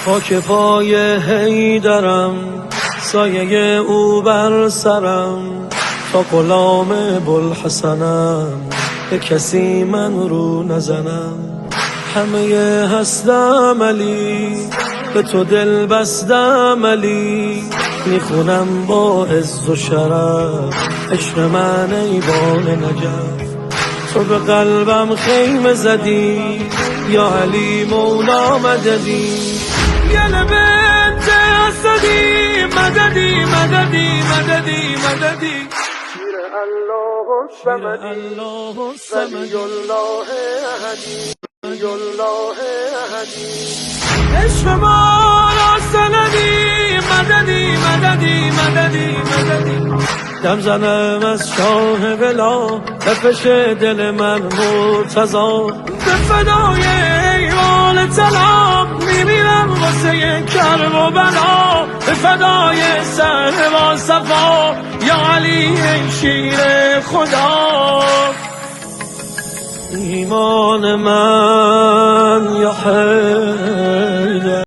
خاک پای حیدرم، سایه او بر سرم، تا غلام بوالحسنم به کسی من رو نزنم. همه هستم علی، به تو دل بستم علی، میخونم با عز و شرف عشق من ای بال نجف. تو به قلبم خیمه زدی یا علی مولا مددی، گل بنت اسدی مددی مددی مددی مددی. شیر الله الصمدی ولی الله احدی ولی الله احدی. عشق ما را سندی مددی مددی مددی مددی. دم زنم از شاه بلا بفش دل من مرتضا، به فدای ایوان طلا میمیرم واسه کرب و بلا، به فدای سر با صفا یا علی ای شیر خدا. ایمان من یا